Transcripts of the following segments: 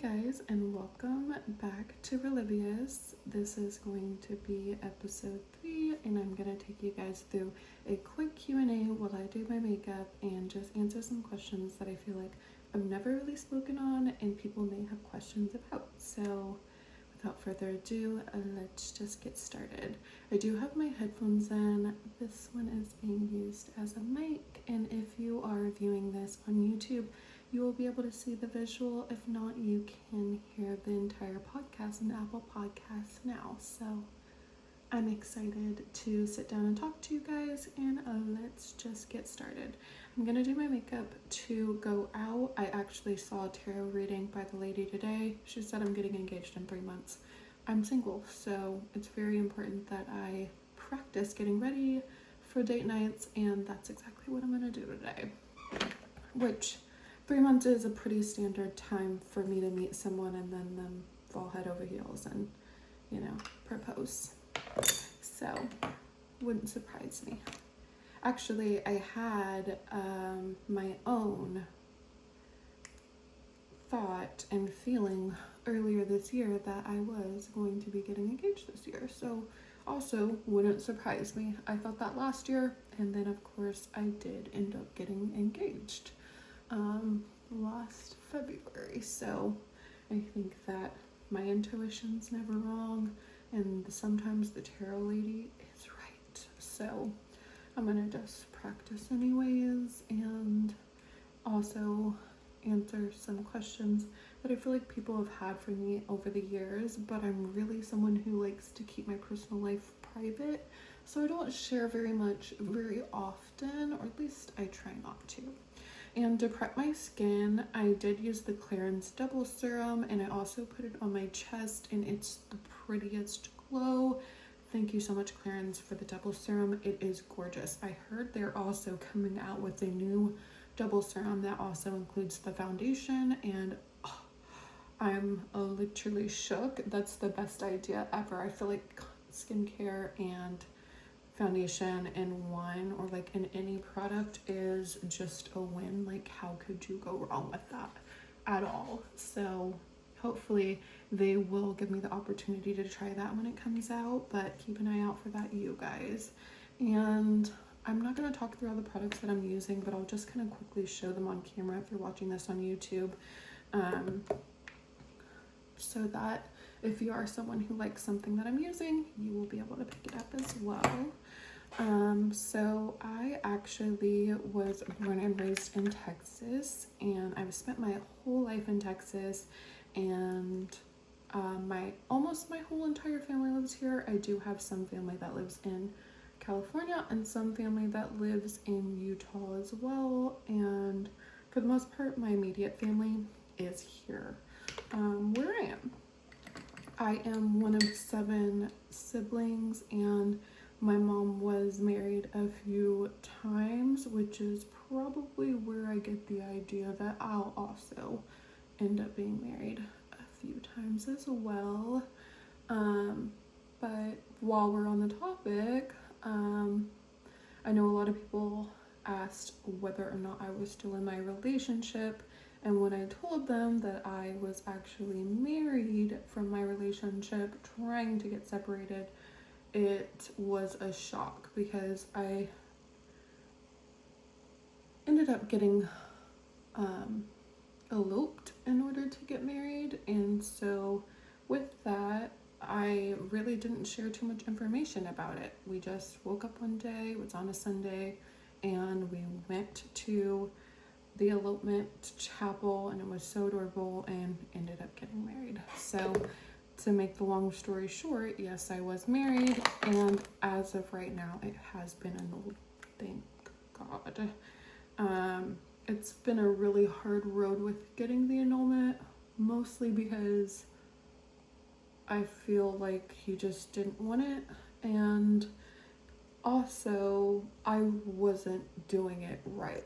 guys, and welcome back to Relivious. This is going to be episode 3, and I'm going to take you guys through a quick Q&A while I do my makeup and just answer some questions that I feel like I've never really spoken on and people may have questions about. So without further ado, let's just get started. I do have my headphones in. This one is being used as a mic, and if you are viewing this on YouTube, you will be able to see the visual. If not, you can hear the entire podcast on Apple Podcasts now. So I'm excited to sit down and talk to you guys, and let's just get started. I'm gonna do my makeup to go out. I actually saw a tarot reading by the lady today. She said I'm getting engaged in 3 months. I'm single, so it's very important that I practice getting ready for date nights, and that's exactly what I'm gonna do today. Which 3 months is a pretty standard time for me to meet someone and then them fall head over heels and, propose. So, wouldn't surprise me. Actually, I had my own thought and feeling earlier this year that I was going to be getting engaged this year. So, also wouldn't surprise me. I thought that last year, and then of course I did end up getting engaged last February. So I think that my intuition's never wrong, and sometimes the tarot lady is right. So I'm gonna just practice anyways and also answer some questions that I feel like people have had for me over the years, but I'm really someone who likes to keep my personal life private, so I don't share very much very often, or at least I try not to. And to prep my skin, I did use the Clarins Double Serum, and I also put it on my chest, and it's the prettiest glow. Thank you so much, Clarins, for the Double Serum. It is gorgeous. I heard they're also coming out with a new Double Serum that also includes the foundation, and I'm literally shook. That's the best idea ever. I feel like skincare and foundation in one, or like in any product, is just a win. Like, how could you go wrong with that at all? So hopefully they will give me the opportunity to try that when it comes out, but keep an eye out for that, you guys. And I'm not going to talk through all the products that I'm using, but I'll just kind of quickly show them on camera if you're watching this on YouTube, so that if you are someone who likes something that I'm using, you will be able to pick it up as well. So I actually was born and raised in Texas, and I've spent my whole life in Texas, and almost my whole entire family lives here. I do have some family that lives in California and some family that lives in Utah as well, and for the most part my immediate family is here where I am. I am one of 7 siblings, and my mom was married a few times, which is probably where I get the idea that I'll also end up being married a few times as well. But while we're on the topic, I know a lot of people asked whether or not I was still in my relationship, and when I told them that I was actually married from my relationship, trying to get separated, it was a shock because I ended up getting eloped in order to get married, and so with that, I really didn't share too much information about it. We just woke up one day, it was on a Sunday, and we went to the elopement chapel, and it was so adorable, and ended up getting married. So to make the long story short, yes, I was married, and as of right now, it has been annulled. Thank God. It's been a really hard road with getting the annulment, mostly because I feel like he just didn't want it, and also I wasn't doing it right.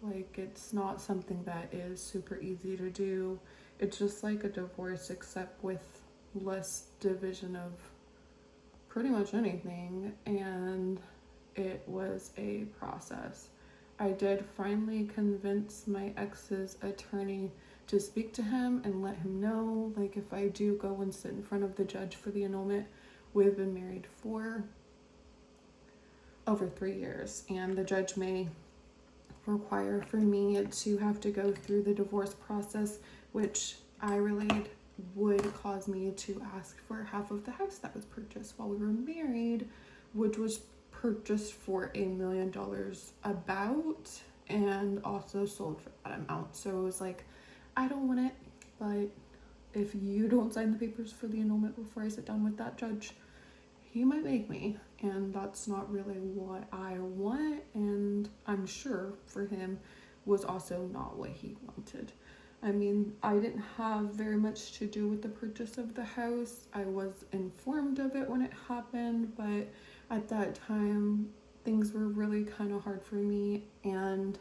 Like, it's not something that is super easy to do. It's just like a divorce, except with less division of pretty much anything, and it was a process. I did finally convince my ex's attorney to speak to him and let him know, like, if I do go and sit in front of the judge for the annulment, we've been married for over 3 years, and the judge may require for me to have to go through the divorce process, which I relayed would cause me to ask for half of the house that was purchased while we were married, which was purchased for $1 million about, and also sold for that amount. So it was like, I don't want it, but if you don't sign the papers for the annulment before I sit down with that judge, he might make me, and that's not really what I want, and I'm sure for him was also not what he wanted. I mean, I didn't have very much to do with the purchase of the house. I was informed of it when it happened, but at that time, things were really kind of hard for me and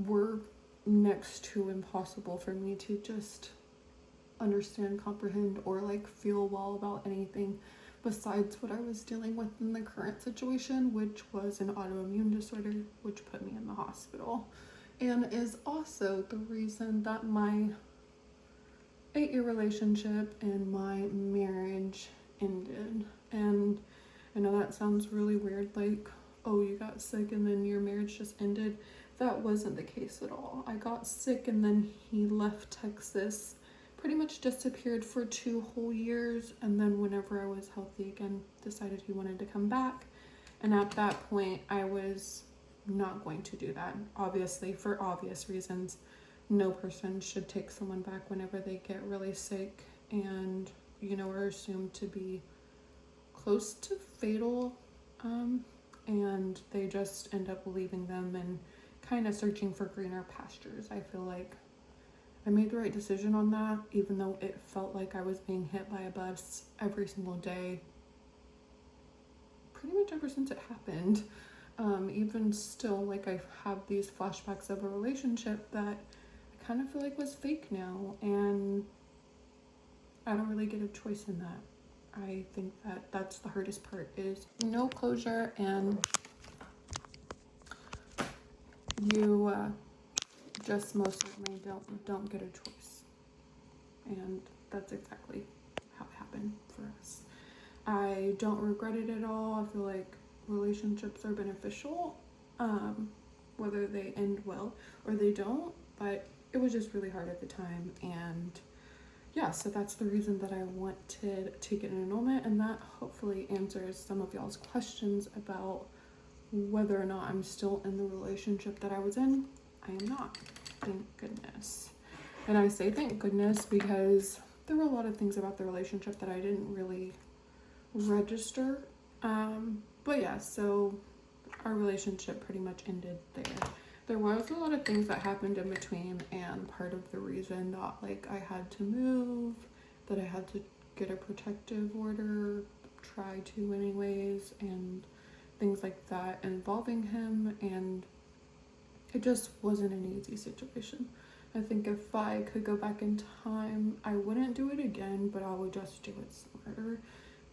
were next to impossible for me to just understand, comprehend, or like feel well about anything besides what I was dealing with in the current situation, which was an autoimmune disorder, which put me in the hospital. And is also the reason that my 8-year relationship and my marriage ended. And I know that sounds really weird, like, oh, you got sick and then your marriage just ended. That wasn't the case at all. I got sick and then he left Texas, pretty much disappeared for 2 whole years, and then whenever I was healthy again, decided he wanted to come back. And at that point, I was not going to do that. Obviously, for obvious reasons, no person should take someone back whenever they get really sick and, you know, are assumed to be close to fatal, and they just end up leaving them and kind of searching for greener pastures. I feel like I made the right decision on that, even though it felt like I was being hit by a bus every single day, pretty much ever since it happened. Even still, like, I have these flashbacks of a relationship that I kind of feel like was fake now, and I don't really get a choice in that. I think that that's the hardest part, is no closure, and you just most certainly don't get a choice. And that's exactly how it happened for us. I don't regret it at all. I feel like relationships are beneficial, whether they end well or they don't, but it was just really hard at the time. And yeah, so that's the reason that I wanted to get an annulment, and that hopefully answers some of y'all's questions about whether or not I'm still in the relationship that I was in. I am not, thank goodness. And I say thank goodness because there were a lot of things about the relationship that I didn't really register. But yeah, so our relationship pretty much ended there. There was a lot of things that happened in between, and part of the reason that, like, I had to move, that I had to get a protective order, try to anyways, and things like that involving him, and it just wasn't an easy situation. I think if I could go back in time, I wouldn't do it again, but I would just do it smarter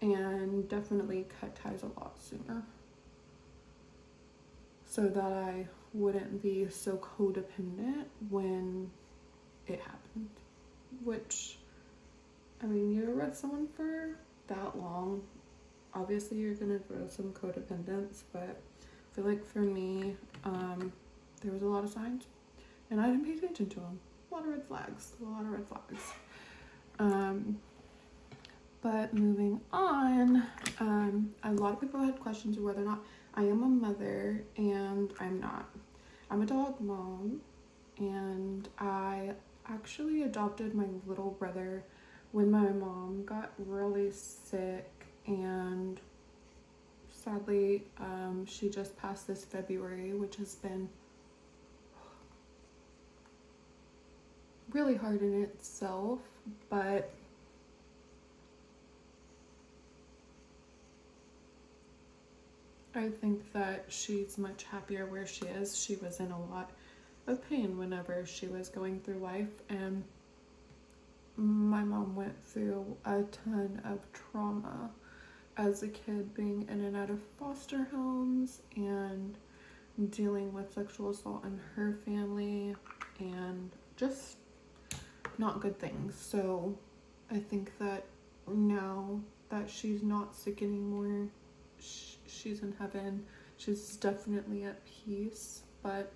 and definitely cut ties a lot sooner so that I wouldn't be so codependent when it happened. Which, I mean, you're with someone for that long, obviously you're gonna grow some codependence, but I feel like for me, there was a lot of signs and I didn't pay attention to them. A lot of red flags. But moving on, a lot of people had questions of whether or not I am a mother, and I'm not. I'm a dog mom, and I actually adopted my little brother when my mom got really sick, and sadly, she just passed this February, which has been really hard in itself, but I think that she's much happier where she is. She was in a lot of pain whenever she was going through life, and my mom went through a ton of trauma as a kid, being in and out of foster homes and dealing with sexual assault in her family, and just not good things. So I think that now that she's not sick anymore, she's in heaven. She's definitely at peace, but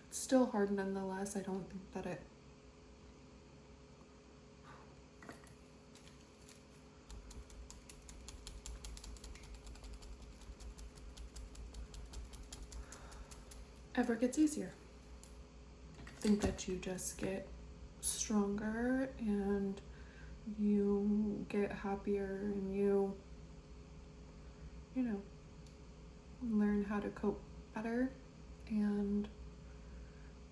it's still hard nonetheless. I don't think that it ever gets easier. I think that you just get stronger and you get happier and you know, learn how to cope better. And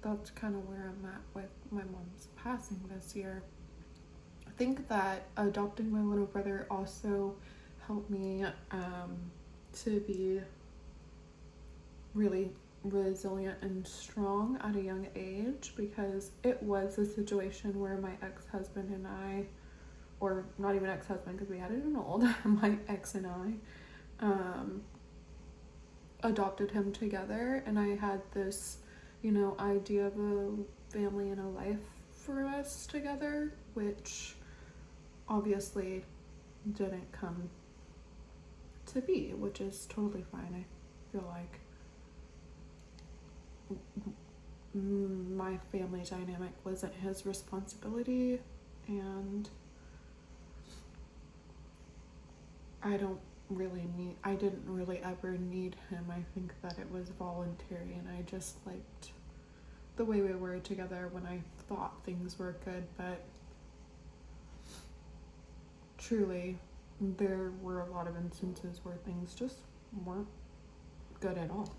that's kind of where I'm at with my mom's passing this year. I think that adopting my little brother also helped me to be really resilient and strong at a young age, because it was a situation where my ex-husband and I, or not even ex-husband because we had it annulled, my ex and I adopted him together, and I had this, you know, idea of a family and a life for us together, which obviously didn't come to be, which is totally fine. I feel like my family dynamic wasn't his responsibility, and I didn't really ever need him. I think that it was voluntary, and I just liked the way we were together when I thought things were good, but truly there were a lot of instances where things just weren't good at all.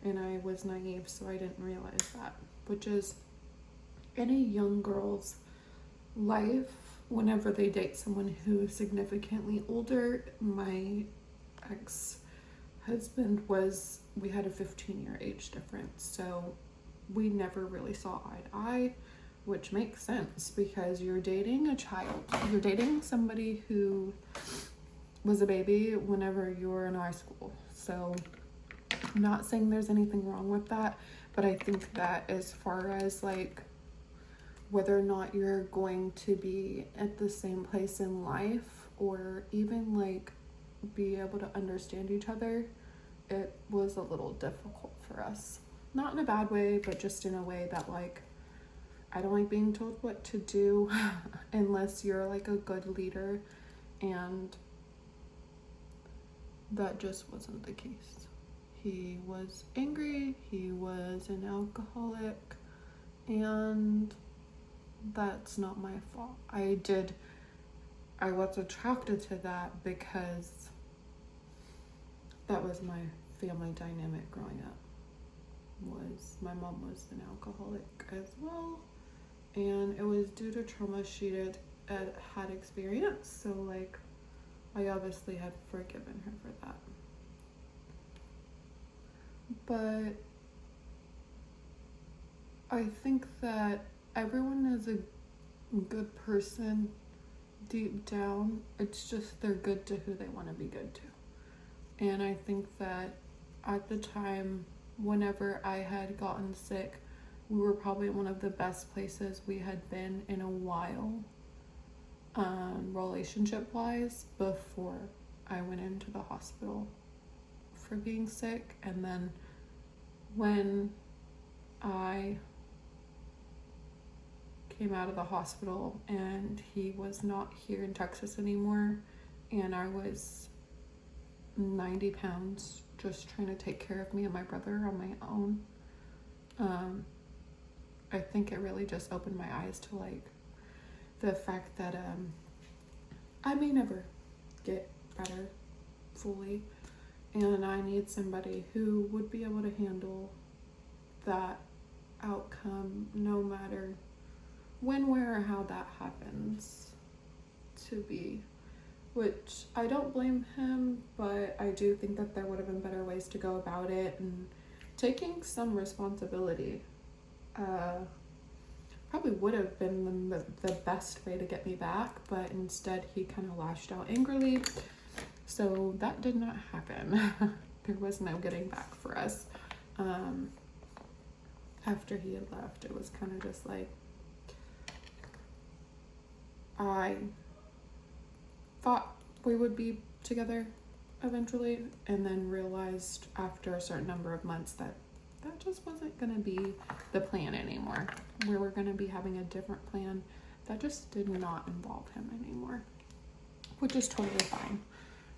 And I was naive, so I didn't realize that, which is any young girl's life whenever they date someone who is significantly older. My ex-husband we had a 15-year age difference, so we never really saw eye to eye, which makes sense because you're dating a child. You're dating somebody who was a baby whenever you were in high school. So I'm not saying there's anything wrong with that, but I think that as far as like whether or not you're going to be at the same place in life or even like be able to understand each other, it was a little difficult for us. Not in a bad way, but just in a way that like I don't like being told what to do unless you're like a good leader, and that just wasn't the case. He was angry, he was an alcoholic, and that's not my fault. I was attracted to that because that was my family dynamic growing up. Was my mom was an alcoholic as well, and it was due to trauma she had experienced, so like I obviously had forgiven her for that. But I think that everyone is a good person deep down. It's just they're good to who they want to be good to. And I think that at the time, whenever I had gotten sick, we were probably one of the best places we had been in a while, relationship-wise, before I went into the hospital for being sick. And then when I came out of the hospital and he was not here in Texas anymore, and I was 90 pounds just trying to take care of me and my brother on my own, I think it really just opened my eyes to like the fact that I may never get better fully, and I need somebody who would be able to handle that outcome no matter when, where, or how that happens to be. Which I don't blame him, but I do think that there would have been better ways to go about it, and taking some responsibility probably would have been the best way to get me back, but instead he kind of lashed out angrily, so that did not happen. There was no getting back for us. After he had left, it was kind of just like, I thought we would be together eventually, and then realized after a certain number of months that that just wasn't going to be the plan anymore. We were going to be having a different plan that just did not involve him anymore, which is totally fine.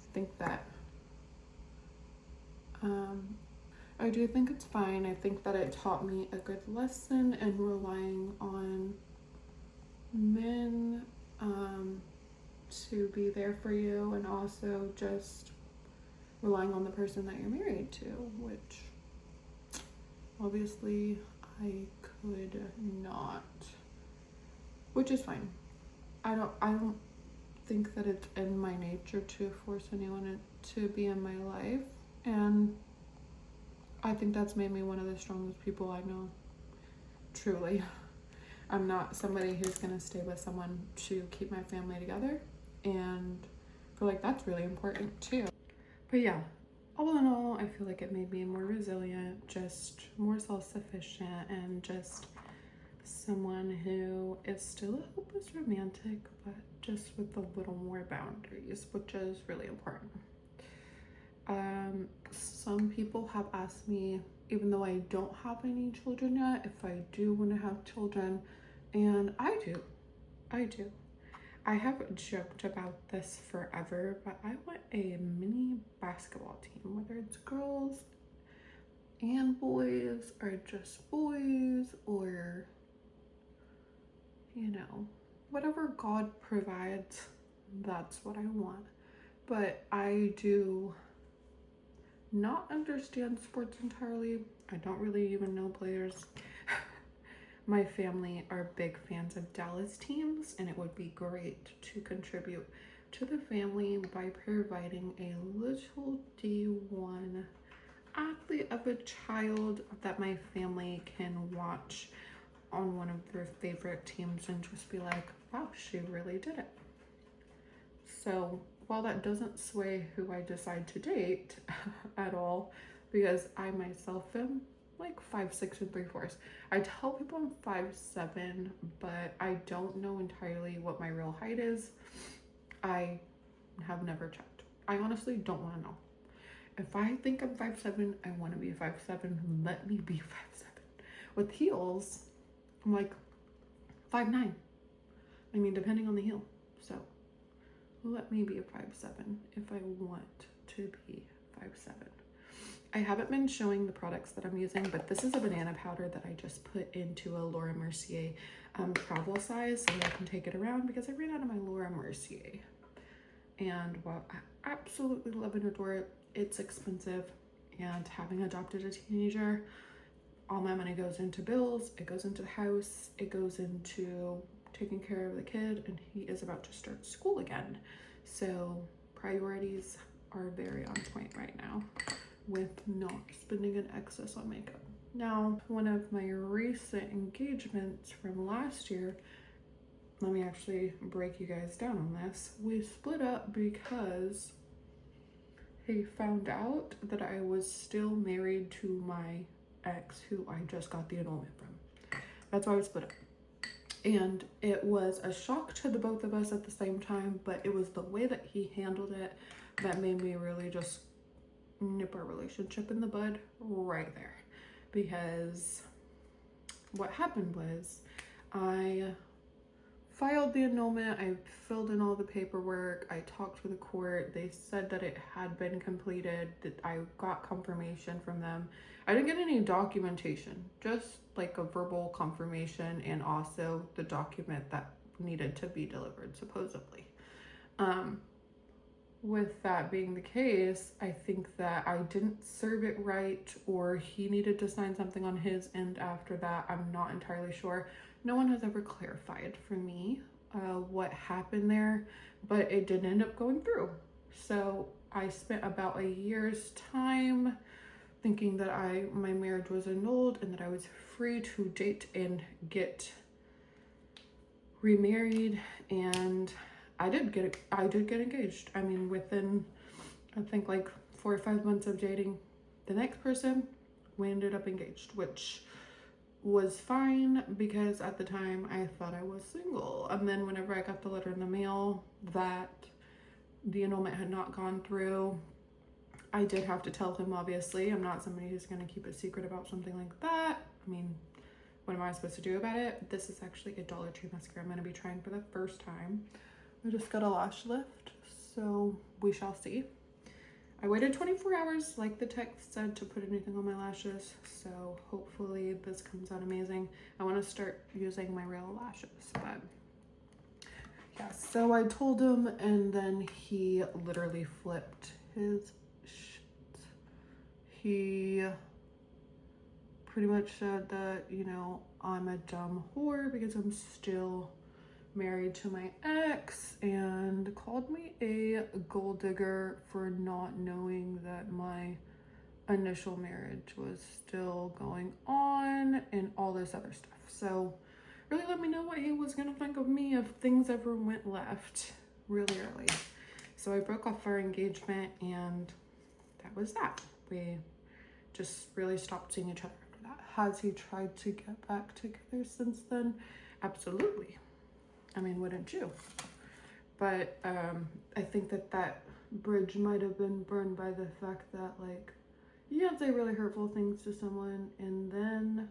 I think that I do think it's fine. I think that it taught me a good lesson in relying on men to be there for you, and also just relying on the person that you're married to, which obviously I could not, which is fine. I don't think that it's in my nature to force anyone to be in my life, and I think that's made me one of the strongest people I know. Truly. I'm not somebody who's gonna stay with someone to keep my family together, and I feel like that's really important too. But yeah, all in all, I feel like it made me more resilient, just more self-sufficient, and just someone who is still a hopeless romantic, but just with a little more boundaries, which is really important. Some people have asked me, even though I don't have any children yet, if I do want to have children, and I do. I have joked about this forever, but I want a mini basketball team, whether it's girls and boys, or just boys, or, you know, whatever God provides, that's what I want. But I do not understand sports entirely. I don't really even know players. My family are big fans of Dallas teams, and it would be great to contribute to the family by providing a little D1 athlete of a child that my family can watch on one of their favorite teams and just be like, wow, she really did it. So while that doesn't sway who I decide to date at all, because I myself am like 5'6" and 3/4. I tell people I'm 5'7", but I don't know entirely what my real height is. I have never checked. I honestly don't want to know. If I think I'm 5'7", I want to be 5'7". Let me be 5'7". With heels, I'm like 5'9". I mean, depending on the heel. So let me be a 5'7" if I want to be 5'7". I haven't been showing the products that I'm using, but this is a banana powder that I just put into a Laura Mercier travel size so I can take it around, because I ran out of my Laura Mercier. And while I absolutely love and adore it, it's expensive, and having adopted a teenager, all my money goes into bills, it goes into the house, it goes into taking care of the kid, and he is about to start school again. So priorities are very on point right now, with not spending an excess on makeup. Now, one of my recent engagements from last year, let me actually break you guys down on this. We split up because he found out that I was still married to my ex, who I just got the annulment from. That's why we split up. And it was a shock to the both of us at the same time, but it was the way that he handled it that made me really just nip our relationship in the bud right there. Because what happened was, I filed the annulment, I filled in all the paperwork, I talked to the court, they said that it had been completed, that I got confirmation from them. I didn't get any documentation, just like a verbal confirmation, and also the document that needed to be delivered, supposedly. With that being the case, I think that I didn't serve it right, or he needed to sign something on his end after that. I'm not entirely sure. No one has ever clarified for me what happened there, but it did end up going through. So I spent about a year's time thinking that my marriage was annulled and that I was free to date and get remarried, and I did get engaged. I mean, within, I think, like 4 or 5 months of dating the next person, we ended up engaged, which was fine because at the time I thought I was single. And then whenever I got the letter in the mail that the annulment had not gone through, I did have to tell him, obviously. I'm not somebody who's going to keep a secret about something like that. I mean, what am I supposed to do about it? This is actually a Dollar Tree mascara I'm going to be trying for the first time. I just got a lash lift, so we shall see. I waited 24 hours, like the text said, to put anything on my lashes, so hopefully this comes out amazing. I want to start using my real lashes, but yeah, so I told him, and then he literally flipped his shit. He pretty much said that, you know, I'm a dumb whore because I'm still married to my ex, and called me a gold digger for not knowing that my initial marriage was still going on and all this other stuff. So really let me know what he was gonna think of me if things ever went left really early. So I broke off our engagement, and that was that. We just really stopped seeing each other after that. Has he tried to get back together since then? Absolutely. I mean, wouldn't you? But I think that bridge might have been burned by the fact that, like, you can't say really hurtful things to someone and then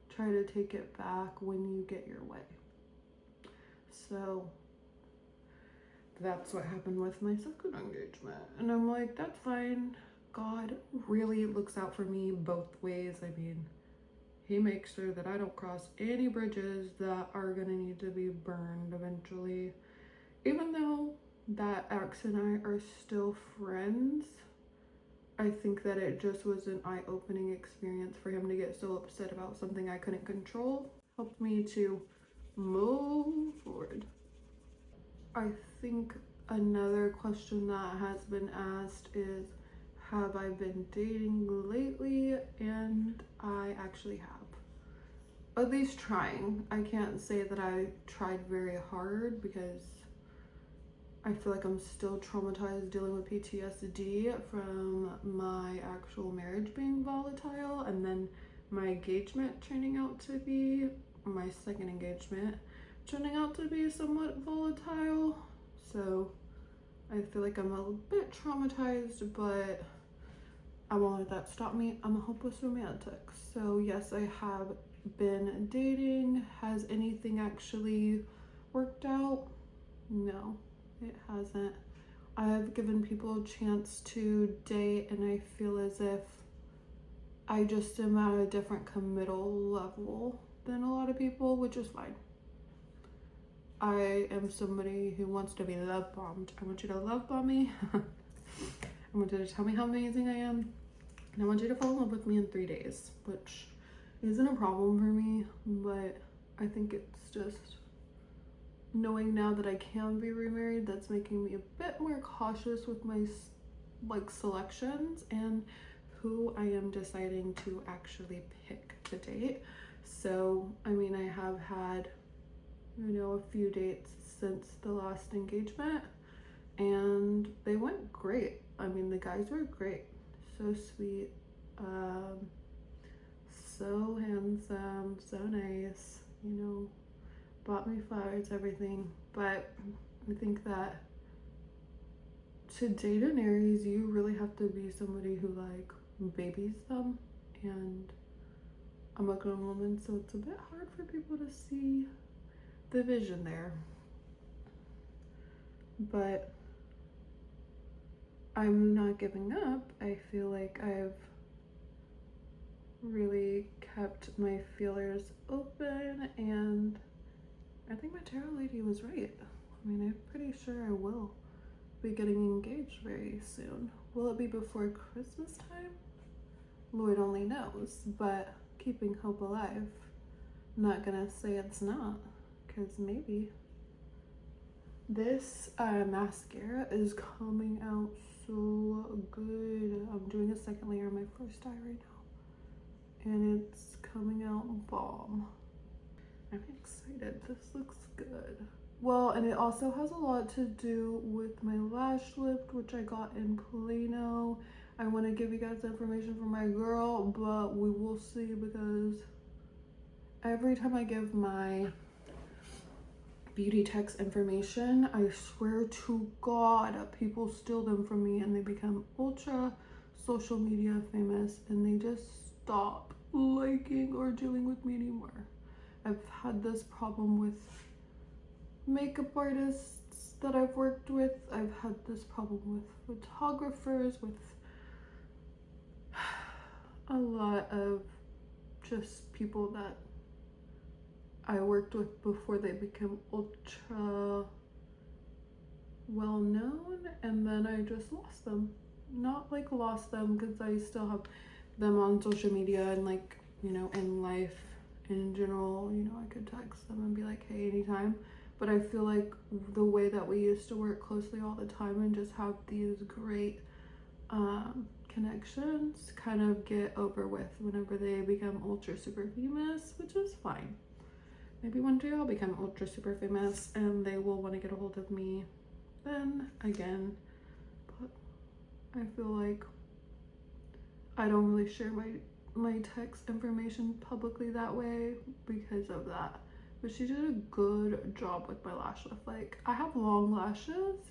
try to take it back when you get your way. So that's what happened with my second engagement. And I'm like, that's fine. God really looks out for me both ways. I mean, he makes sure that I don't cross any bridges that are gonna need to be burned eventually. Even though that ex and I are still friends, I think that it just was an eye-opening experience for him to get so upset about something I couldn't control. Helped me to move forward. I think another question that has been asked is, have I been dating lately? And I actually have. At least trying. I can't say that I tried very hard because I feel like I'm still traumatized dealing with PTSD from my actual marriage being volatile, and then my engagement turning out to be, my second engagement turning out to be somewhat volatile. So I feel like I'm a bit traumatized, but I won't let that stop me. I'm a hopeless romantic. So yes, I have been dating. Has anything actually worked out? No, it hasn't. I have given people a chance to date, and I feel as if I just am at a different committal level than a lot of people, which is fine. I am somebody who wants to be love bombed. I want you to love bomb me. I want you to tell me how amazing I am. And I want you to fall in love with me in 3 days, which isn't a problem for me, but I think it's just knowing now that I can be remarried that's making me a bit more cautious with my selections and who I am deciding to actually pick to date. So I mean, I have had, you know, a few dates since the last engagement, and they went great. I mean, the guys were great, so sweet, so handsome, so nice, you know, bought me flowers, everything. But I think that to date an Aries, you really have to be somebody who like babies them, and I'm a grown woman, so it's a bit hard for people to see the vision there. But I'm not giving up. I feel like I've really kept my feelers open, and I think my tarot lady was right. I mean, I'm pretty sure I will be getting engaged very soon. Will it be before Christmas time? Lord only knows, but keeping hope alive. Not gonna say it's not, because maybe. This mascara is coming out so good. I'm doing a second layer on my first eye right now, and it's coming out bomb. I'm excited. This looks good. Well, and it also has a lot to do with my lash lift, which I got in Plano. I want to give you guys information from my girl, but we will see, because every time I give my beauty tech's information, I swear to God, people steal them from me and they become ultra social media famous and they just stop liking or dealing with me anymore. I've had this problem with makeup artists that I've worked with. I've had this problem with photographers, with a lot of just people that I worked with before they became ultra well known, and then I just lost them. Not like lost them because I still have them on social media and like, you know, in life in general, you know, I could text them and be like, hey, anytime. But I feel like the way that we used to work closely all the time and just have these great connections kind of get over with whenever they become ultra super famous, which is fine. Maybe one day I'll become ultra super famous and they will want to get a hold of me then again. But I feel like I don't really share my text information publicly that way because of that. But she did a good job with my lash lift. Like, I have long lashes,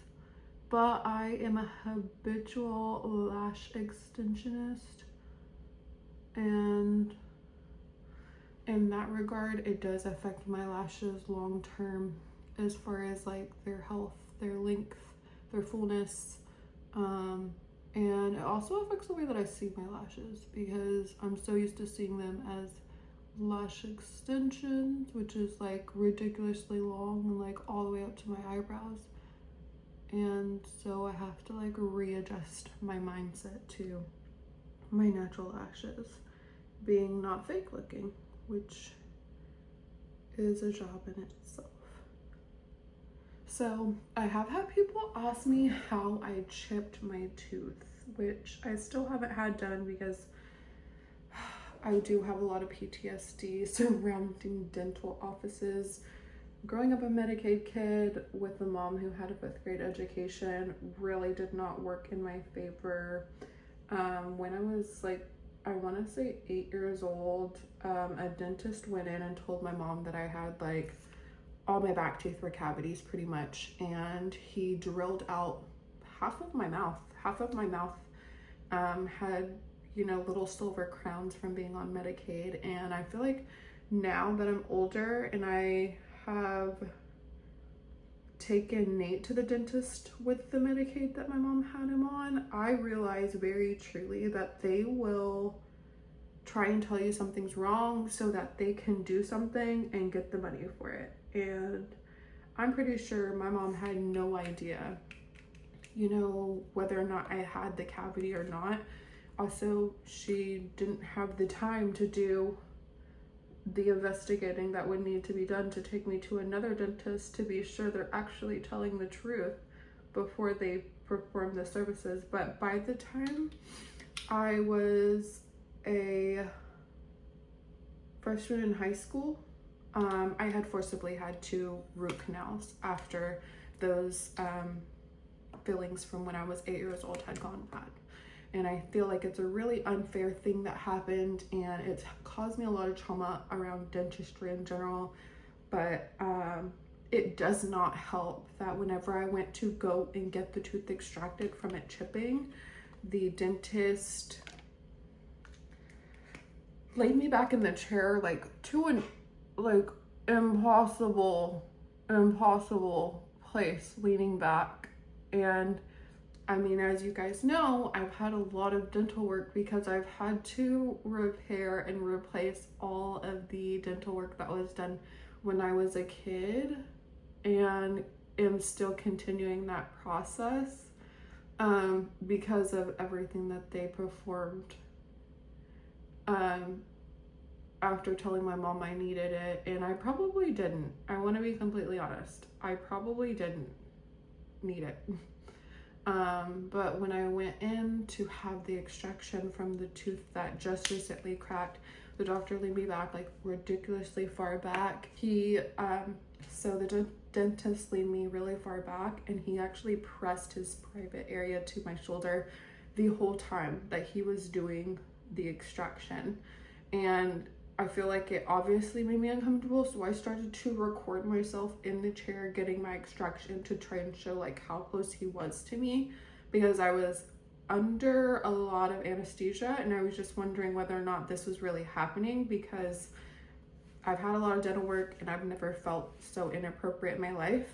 but I am a habitual lash extensionist, and in that regard it does affect my lashes long term as far as like their health, their length, their fullness, and it also affects the way that I see my lashes because I'm so used to seeing them as lash extensions, which is like ridiculously long and like all the way up to my eyebrows. And so I have to like readjust my mindset to my natural lashes being not fake looking, which is a job in itself. So I have had people ask me how I chipped my tooth, which I still haven't had done because I do have a lot of PTSD surrounding dental offices. Growing up a Medicaid kid with a mom who had a 5th grade education really did not work in my favor. When I was like, I want to say 8 years old, a dentist went in and told my mom that I had like all my back teeth were cavities pretty much, and he drilled out half of my mouth. Half of my mouth had, you know, little silver crowns from being on Medicaid. And I feel like now that I'm older and I have taken Nate to the dentist with the Medicaid that my mom had him on, I realize very truly that they will try and tell you something's wrong so that they can do something and get the money for it. And I'm pretty sure my mom had no idea, you know, whether or not I had the cavity or not. Also, she didn't have the time to do the investigating that would need to be done to take me to another dentist to be sure they're actually telling the truth before they perform the services. But by the time I was a freshman in high school, I had forcibly had 2 root canals after those fillings from when I was 8 years old had gone bad. And I feel like it's a really unfair thing that happened, and it's caused me a lot of trauma around dentistry in general. But it does not help that whenever I went to go and get the tooth extracted from it chipping, the dentist laid me back in the chair like to an like impossible place, leaning back. And I mean, as you guys know, I've had a lot of dental work because I've had to repair and replace all of the dental work that was done when I was a kid, and am still continuing that process because of everything that they performed after telling my mom I needed it. And I probably didn't. I want to be completely honest. I probably didn't need it. But when I went in to have the extraction from the tooth that just recently cracked, the doctor laid me back like ridiculously far back. So the dentist laid me really far back, and he actually pressed his private area to my shoulder the whole time that he was doing the extraction. And I feel like it obviously made me uncomfortable, so I started to record myself in the chair getting my extraction to try and show like how close he was to me, because I was under a lot of anesthesia and I was just wondering whether or not this was really happening, because I've had a lot of dental work and I've never felt so inappropriate in my life.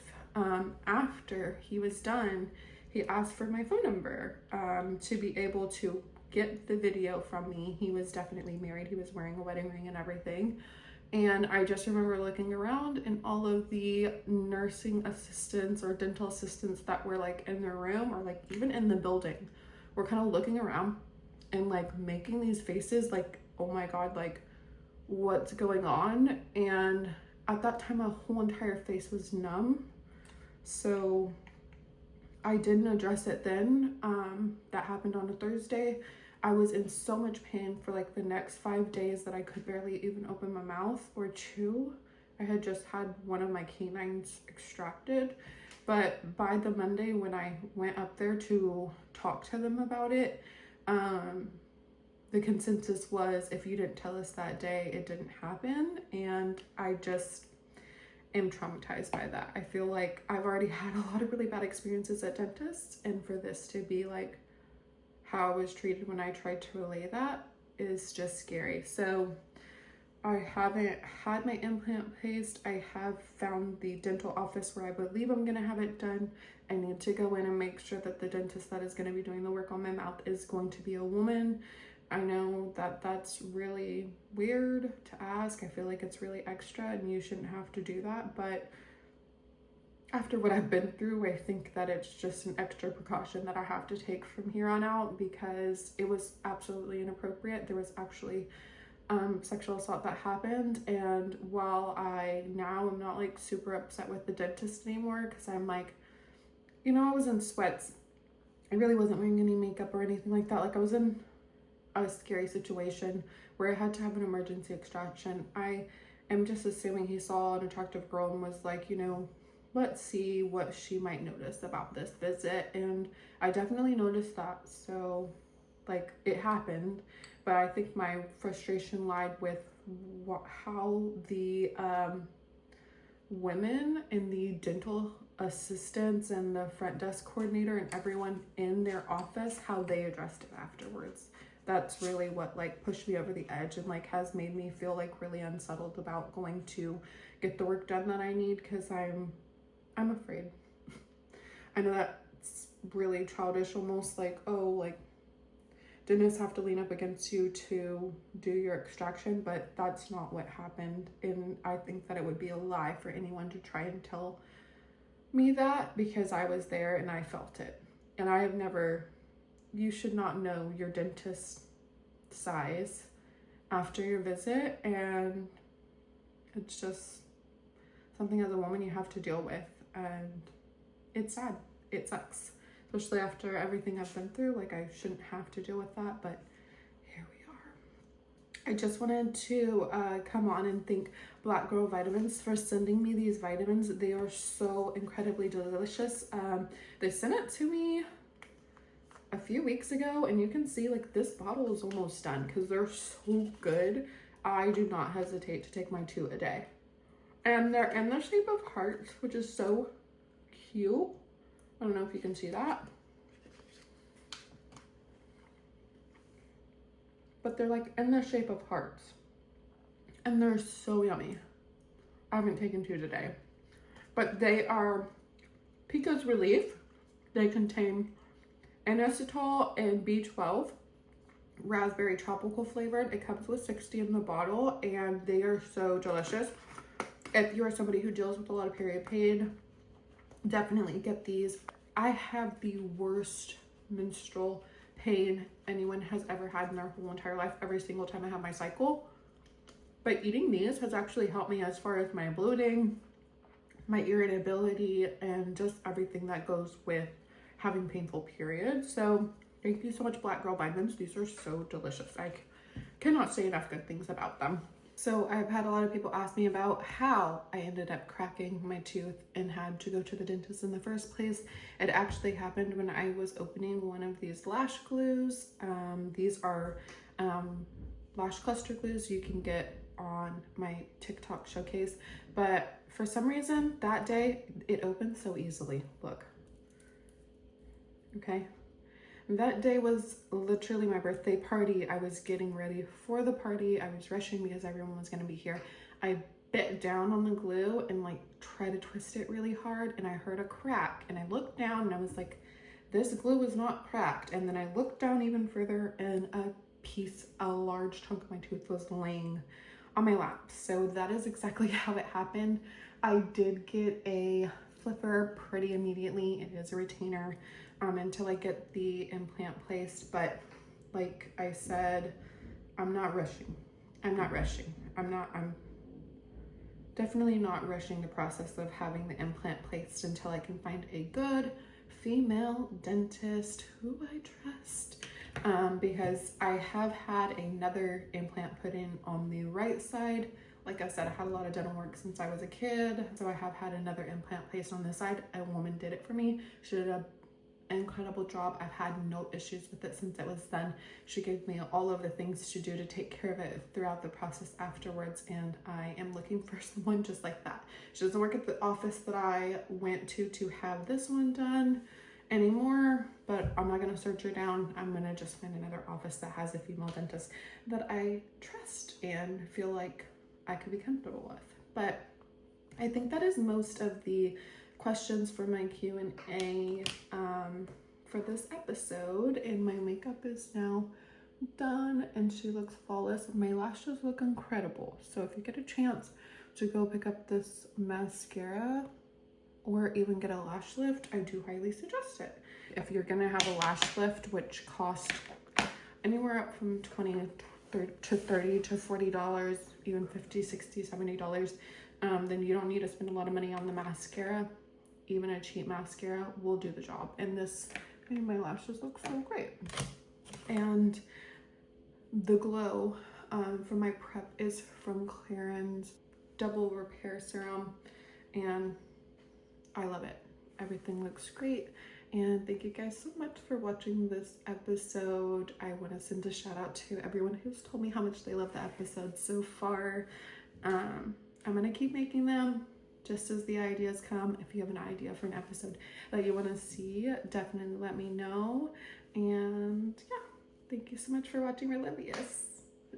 After he was done, he asked for my phone number to be able to get the video from me. He was definitely married. He was wearing a wedding ring and everything. And I just remember looking around and all of the nursing assistants or dental assistants that were like in their room or like even in the building were kind of looking around and like making these faces like, oh my God, like what's going on? And at that time, my whole entire face was numb. So I didn't address it then. That happened on a Thursday. I was in so much pain for like the next 5 days that I could barely even open my mouth or chew. I had just had one of my canines extracted. But by the Monday when I went up there to talk to them about it, the consensus was if you didn't tell us that day, it didn't happen. And I just am traumatized by that. I feel like I've already had a lot of really bad experiences at dentists, and for this to be like how I was treated when I tried to relay that is just scary. So I haven't had my implant placed. I have found the dental office where I believe I'm going to have it done. I need to go in and make sure that the dentist that is going to be doing the work on my mouth is going to be a woman. I know that that's really weird to ask. I feel like it's really extra and you shouldn't have to do that. But after what I've been through, I think that it's just an extra precaution that I have to take from here on out, because it was absolutely inappropriate. There was actually sexual assault that happened. And while I now am not like super upset with the dentist anymore, because I'm like, you know, I was in sweats. I really wasn't wearing any makeup or anything like that. Like I was in a scary situation where I had to have an emergency extraction. I am just assuming he saw an attractive girl and was like, you know, let's see what she might notice about this visit. And I definitely noticed that. So like it happened, but I think my frustration lied with how the women and the dental assistants and the front desk coordinator and everyone in their office, how they addressed it afterwards. That's really what like pushed me over the edge and like has made me feel like really unsettled about going to get the work done that I need, because I'm afraid. I know that's really childish, almost like, oh, like dentists have to lean up against you to do your extraction, but that's not what happened. And I think that it would be a lie for anyone to try and tell me that, because I was there and I felt it. And I have never, you should not know your dentist's size after your visit, and it's just something as a woman you have to deal with, and it's sad. It sucks, especially after everything I've been through. Like I shouldn't have to deal with that, but here we are. I just wanted to come on and thank Black Girl Vitamins for sending me these vitamins. They are so incredibly delicious. They sent it to me a few weeks ago, and you can see like this bottle is almost done because they're so good. I do not hesitate to take my 2 a day, and they're in the shape of hearts, which is so cute. I don't know if you can see that, but they're like in the shape of hearts and they're so yummy. I haven't taken 2 today, but they are Pico's Relief. They contain inositol and B12, raspberry tropical flavored. It comes with 60 in the bottle, and they are so delicious. If you are somebody who deals with a lot of period pain, definitely get these. I have the worst menstrual pain anyone has ever had in their whole entire life every single time I have my cycle. But eating these has actually helped me as far as my bloating, my irritability, and just everything that goes with having painful periods. So thank you so much, Black Girl Vitamins. These are so delicious. I cannot say enough good things about them. So I've had a lot of people ask me about how I ended up cracking my tooth and had to go to the dentist in the first place. It actually happened when I was opening one of these lash glues. These are lash cluster glues. You can get on my TikTok showcase, but for some reason that day it opened so easily. Look. Okay. That day was literally my birthday party. I was getting ready for the party. I was rushing because everyone was going to be here. I bit down on the glue and like tried to twist it really hard, and I heard a crack, and I looked down and I was like, this glue is not cracked. And then I looked down even further, and a large chunk of my tooth was laying on my lap. So that is exactly how it happened. I did get a flipper pretty immediately. It is a retainer until I get the implant placed, but like I said, I'm definitely not rushing the process of having the implant placed until I can find a good female dentist who I trust, because I have had another implant put in on the right side. Like I said, I had a lot of dental work since I was a kid, so I have had another implant placed on this side. A woman did it for me. She did an incredible job. I've had no issues with it since it was done. She gave me all of the things to do to take care of it throughout the process afterwards, and I am looking for someone just like that. She doesn't work at the office that I went to have this one done anymore, but I'm not gonna search her down. I'm gonna just find another office that has a female dentist that I trust and feel like I could be comfortable with. But I think that is most of the questions for my Q&A for this episode, and my makeup is now done and she looks flawless. My lashes look incredible. So if you get a chance to go pick up this mascara or even get a lash lift, I do highly suggest it. If you're gonna have a lash lift, which costs anywhere up from $20 to $30 to $40, even $50, $60, $70, then you don't need to spend a lot of money on the mascara. Even a cheap mascara will do the job. And this made my lashes look so great. And the glow for my prep is from Clarins Double Repair Serum, and I love it. Everything looks great. And thank you guys so much for watching this episode. I want to send a shout out to everyone who's told me how much they love the episode so far. I'm gonna keep making them just as the ideas come. If you have an idea for an episode that you want to see, definitely let me know. And yeah, thank you so much for watching Relivious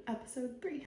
episode 3.